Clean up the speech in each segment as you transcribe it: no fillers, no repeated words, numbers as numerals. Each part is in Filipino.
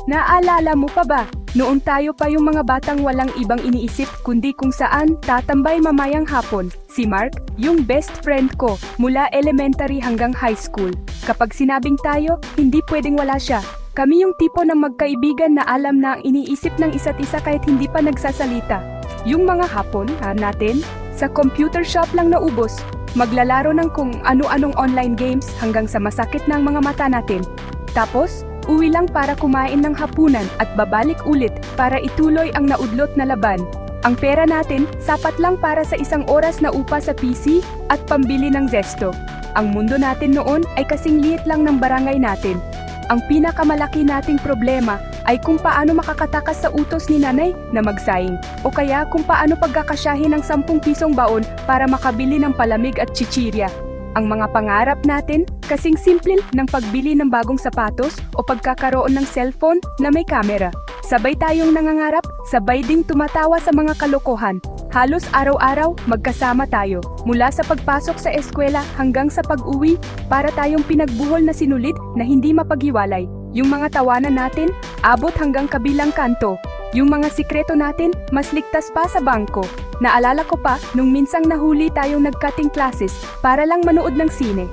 Naaalala mo pa ba? Noon tayo pa yung mga batang walang ibang iniisip kundi kung saan tatambay mamayang hapon. Si Mark, yung best friend ko, mula elementary hanggang high school. Kapag sinabing tayo, hindi pwedeng wala siya. Kami yung tipo ng magkaibigan na alam na ang iniisip ng isa't isa kahit hindi pa nagsasalita. Yung mga hapon natin, sa computer shop lang naubos, maglalaro ng kung ano-anong online games hanggang sa masakit na ang mga mata natin. Tapos, uwi lang para kumain ng hapunan at babalik ulit para ituloy ang naudlot na laban. Ang pera natin, sapat lang para sa isang oras na upa sa PC at pambili ng zesto. Ang mundo natin noon ay kasing liit lang ng barangay natin. Ang pinakamalaki nating problema ay kung paano makakatakas sa utos ni nanay na magsaing o kaya kung paano pagkakasyahin ng 10 pisong baon para makabili ng palamig at chichirya. Ang mga pangarap natin kasing simple ng pagbili ng bagong sapatos o pagkakaroon ng cellphone na may kamera. Sabay tayong nangangarap, sabay ding tumatawa sa mga kalokohan. Halos araw-araw magkasama tayo, mula sa pagpasok sa eskwela hanggang sa pag-uwi, para tayong pinagbuhol na sinulit na hindi mapaghiwalay. Yung mga tawanan natin, abot hanggang kabilang kanto. Yung mga sikreto natin, mas ligtas pa sa bangko. Naalala ko pa, nung minsang nahuli tayong nag-cutting classes para lang manood ng sine.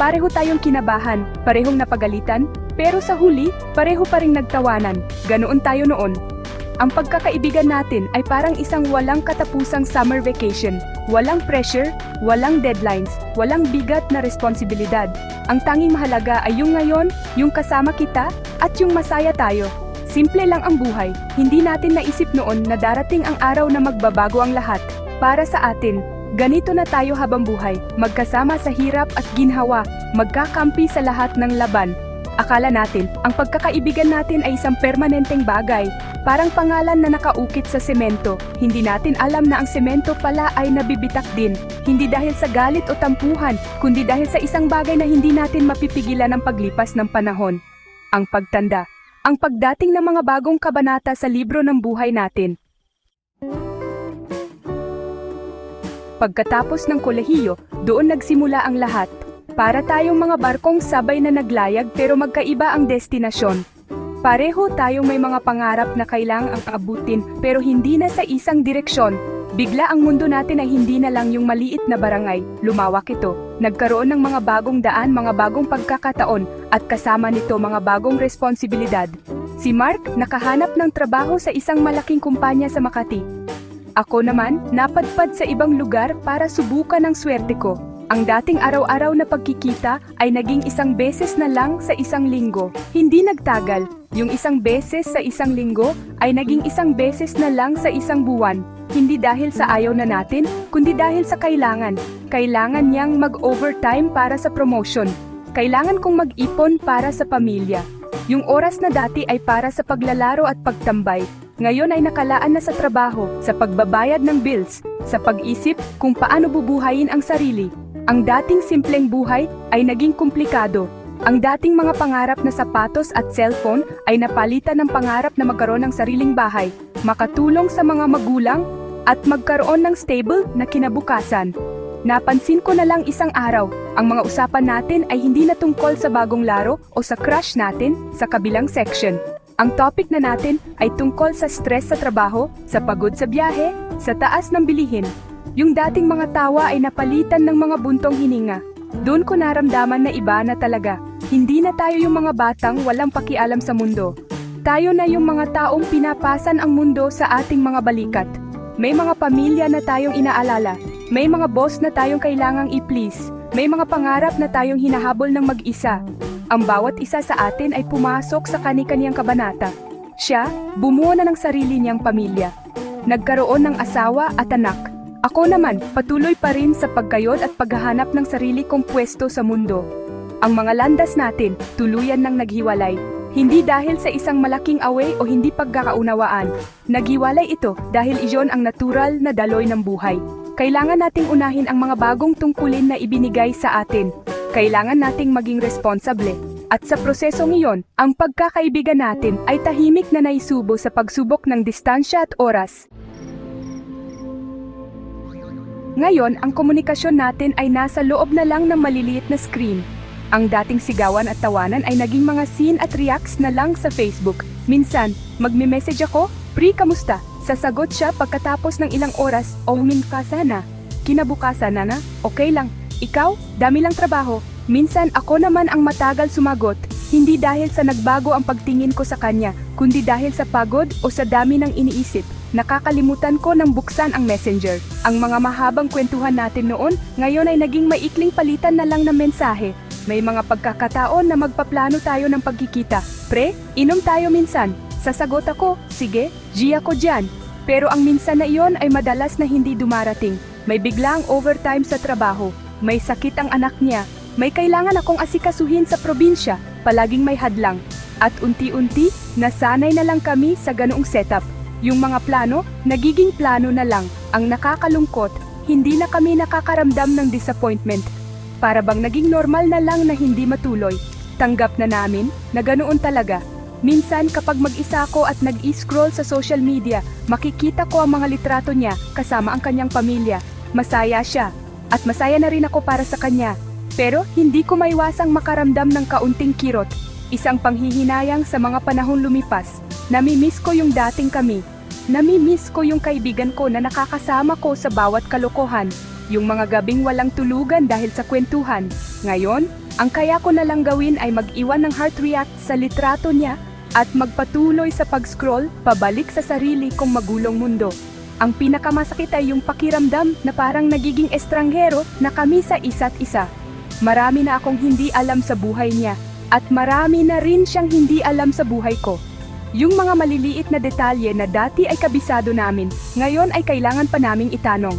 Pareho tayong kinabahan, parehong napagalitan, pero sa huli, pareho pa ring nagtawanan. Ganoon tayo noon. Ang pagkakaibigan natin ay parang isang walang katapusang summer vacation. Walang pressure, walang deadlines, walang bigat na responsibilidad. Ang tanging mahalaga ay yung ngayon, yung kasama kita, at yung masaya tayo. Simple lang ang buhay. Hindi natin naisip noon na darating ang araw na magbabago ang lahat. Para sa atin, ganito na tayo habang buhay, magkasama sa hirap at ginhawa, magkakampi sa lahat ng laban. Akala natin, ang pagkakaibigan natin ay isang permanenteng bagay, parang pangalan na nakaukit sa semento. Hindi natin alam na ang semento pala ay nabibitak din, hindi dahil sa galit o tampuhan, kundi dahil sa isang bagay na hindi natin mapipigilan ng paglipas ng panahon. Ang pagtanda, ang pagdating ng mga bagong kabanata sa libro ng buhay natin. Pagkatapos ng kolehiyo, doon nagsimula ang lahat. Para tayong mga barkong sabay na naglayag pero magkaiba ang destinasyon. Pareho tayong may mga pangarap na kailangang abutin pero hindi na sa isang direksyon. Bigla ang mundo natin ay hindi na lang yung maliit na barangay, lumawak ito. Nagkaroon ng mga bagong daan, mga bagong pagkakataon, at kasama nito mga bagong responsibilidad. Si Mark nakahanap ng trabaho sa isang malaking kumpanya sa Makati. Ako naman, napadpad sa ibang lugar para subukan ang swerte ko. Ang dating araw-araw na pagkikita ay naging isang beses na lang sa isang linggo. Hindi nagtagal, yung isang beses sa isang linggo ay naging isang beses na lang sa isang buwan. Hindi dahil sa ayaw na natin, kundi dahil sa kailangan. Kailangan niyang mag-overtime para sa promotion. Kailangan kong mag-ipon para sa pamilya. Yung oras na dati ay para sa paglalaro at pagtambay. Ngayon ay nakalaan na sa trabaho, sa pagbabayad ng bills, sa pag-isip kung paano bubuhayin ang sarili. Ang dating simpleng buhay ay naging komplikado. Ang dating mga pangarap na sapatos at cellphone ay napalitan ng pangarap na magkaroon ng sariling bahay, makatulong sa mga magulang, at magkaroon ng stable na kinabukasan. Napansin ko na lang isang araw, ang mga usapan natin ay hindi na tungkol sa bagong laro o sa crush natin sa kabilang section. Ang topic na natin ay tungkol sa stress sa trabaho, sa pagod sa biyahe, sa taas ng bilihin. Yung dating mga tawa ay napalitan ng mga buntong hininga. Doon ko naramdaman na iba na talaga. Hindi na tayo yung mga batang walang pakialam sa mundo. Tayo na yung mga taong pinapasan ang mundo sa ating mga balikat. May mga pamilya na tayong inaalala. May mga boss na tayong kailangang i-please. May mga pangarap na tayong hinahabol ng mag-isa. Ang bawat isa sa atin ay pumasok sa kani-kaniyang kabanata. Siya, bumuo na ng sarili niyang pamilya. Nagkaroon ng asawa at anak. Ako naman, patuloy pa rin sa pagkayod at paghahanap ng sarili kong pwesto sa mundo. Ang mga landas natin, tuluyan nang naghiwalay. Hindi dahil sa isang malaking away o hindi pagkakaunawaan. Naghiwalay ito dahil iyon ang natural na daloy ng buhay. Kailangan nating unahin ang mga bagong tungkulin na ibinigay sa atin. Kailangan nating maging responsable. At sa prosesong iyon, ang pagkakaibigan natin ay tahimik na naisubo sa pagsubok ng distansya at oras. Ngayon, ang komunikasyon natin ay nasa loob na lang ng maliliit na screen. Ang dating sigawan at tawanan ay naging mga scene at reacts na lang sa Facebook. Minsan, magme-message ako, "Pri, kamusta?" Sasagot siya pagkatapos ng ilang oras, "Oh, min ka sana." Kinabukasan na, "Okay lang. Ikaw, dami lang trabaho." Minsan ako naman ang matagal sumagot, hindi dahil sa nagbago ang pagtingin ko sa kanya, kundi dahil sa pagod o sa dami ng iniisip. Nakakalimutan ko nang buksan ang messenger. Ang mga mahabang kwentuhan natin noon, ngayon ay naging maikling palitan na lang ng mensahe. May mga pagkakataon na magpaplano tayo ng pagkikita. "Pre, inom tayo minsan." Sasagot ako, "Sige, G ako dyan." Pero ang minsan na iyon ay madalas na hindi dumarating. May biglang overtime sa trabaho, may sakit ang anak niya, may kailangan akong asikasuhin sa probinsya, palaging may hadlang. At unti-unti, nasanay na lang kami sa ganoong setup. Yung mga plano, nagiging plano na lang. Ang nakakalungkot, hindi na kami nakakaramdam ng disappointment. Para bang naging normal na lang na hindi matuloy. Tanggap na namin na ganoon talaga. Minsan kapag mag-isa ako at nag-i-scroll sa social media, makikita ko ang mga litrato niya kasama ang kanyang pamilya. Masaya siya. At masaya na rin ako para sa kanya. Pero hindi ko maiwasang makaramdam ng kaunting kirot. Isang panghihinayang sa mga panahong lumipas. Namimiss ko yung dating kami. Namimiss ko yung kaibigan ko na nakakasama ko sa bawat kalokohan. Yung mga gabing walang tulugan dahil sa kwentuhan. Ngayon, ang kaya ko na lang gawin ay mag-iwan ng heart react sa litrato niya at magpatuloy sa pag-scroll pabalik sa sarili kong magulong mundo. Ang pinakamasakit ay yung pakiramdam na parang nagiging estranghero na kami sa isa't isa. Marami na akong hindi alam sa buhay niya at marami na rin siyang hindi alam sa buhay ko. Yung mga maliliit na detalye na dati ay kabisado namin, ngayon ay kailangan pa naming itanong.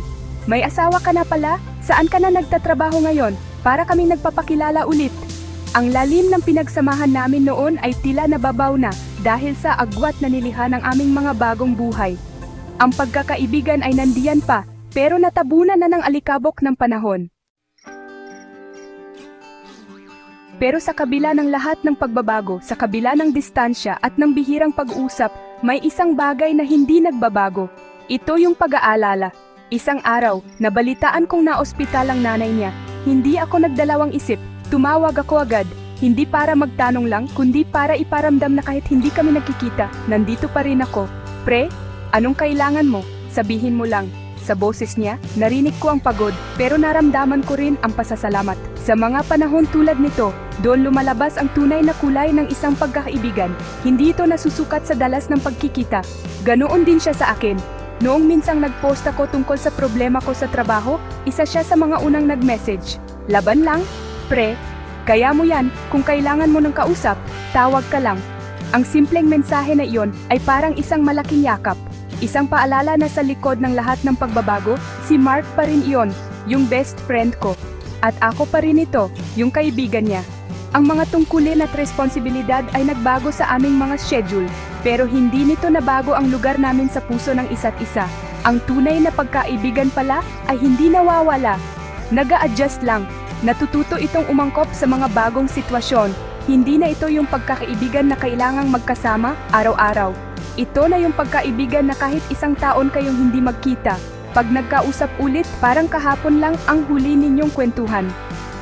"May asawa ka na pala? Saan ka na nagtatrabaho ngayon?" Para kaming nagpapakilala ulit. Ang lalim ng pinagsamahan namin noon ay tila nababaw na dahil sa agwat na nilihan ng aming mga bagong buhay. Ang pagkakaibigan ay nandiyan pa, pero natabunan na ng alikabok ng panahon. Pero sa kabila ng lahat ng pagbabago, sa kabila ng distansya at ng bihirang pag-uusap, may isang bagay na hindi nagbabago. Ito yung pag-aalala. Isang araw, nabalitaan kong naospital ang nanay niya. Hindi ako nagdalawang isip, tumawag ako agad. Hindi para magtanong lang, kundi para iparamdam na kahit hindi kami nagkikita, nandito pa rin ako. "Pre, anong kailangan mo? Sabihin mo lang." Sa boses niya, narinig ko ang pagod, pero naramdaman ko rin ang pasasalamat. Sa mga panahon tulad nito, doon lumalabas ang tunay na kulay ng isang pagkakaibigan. Hindi ito nasusukat sa dalas ng pagkikita. Ganoon din siya sa akin. Noong minsang nag-post ako tungkol sa problema ko sa trabaho, isa siya sa mga unang nag-message. "Laban lang, pre. Kaya mo yan, kung kailangan mo ng kausap, tawag ka lang." Ang simpleng mensahe na iyon ay parang isang malaking yakap. Isang paalala na sa likod ng lahat ng pagbabago, si Mark pa rin iyon, yung best friend ko. At ako pa rin ito, yung kaibigan niya. Ang mga tungkulin at responsibilidad ay nagbago sa aming mga schedule, pero hindi nito nabago ang lugar namin sa puso ng isa't isa. Ang tunay na pagkaibigan pala ay hindi nawawala. Nag-a-adjust lang. Natututo itong umangkop sa mga bagong sitwasyon. Hindi na ito yung pagkakaibigan na kailangang magkasama araw-araw. Ito na yung pagkaibigan na kahit isang taon kayong hindi magkita, pag nagkausap ulit, parang kahapon lang ang huli ninyong kwentuhan.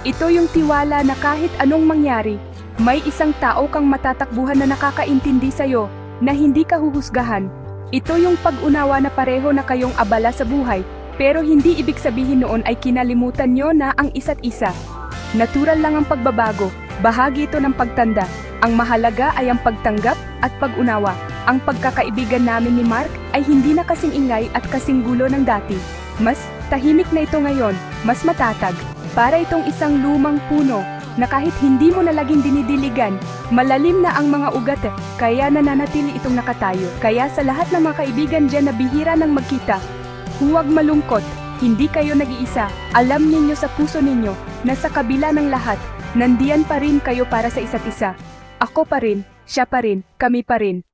Ito yung tiwala na kahit anong mangyari, may isang tao kang matatakbuhan na nakakaintindi sa'yo, na hindi ka huhusgahan. Ito yung pag-unawa na pareho na kayong abala sa buhay, pero hindi ibig sabihin noon ay kinalimutan nyo na ang isa't isa. Natural lang ang pagbabago, bahagi ito ng pagtanda. Ang mahalaga ay ang pagtanggap at pag-unawa. Ang pagkakaibigan namin ni Mark ay hindi na kasing ingay at kasing gulo ng dati. Mas tahimik na ito ngayon, mas matatag. Para itong isang lumang puno na kahit hindi mo na laging dinidiligan, malalim na ang mga ugat, kaya nananatili itong nakatayo. Kaya sa lahat ng mga kaibigan dyan na bihira ng magkita, huwag malungkot, hindi kayo nag-iisa. Alam ninyo sa puso ninyo na sa kabila ng lahat, nandiyan pa rin kayo para sa isa't isa. Ako pa rin, siya pa rin, kami pa rin.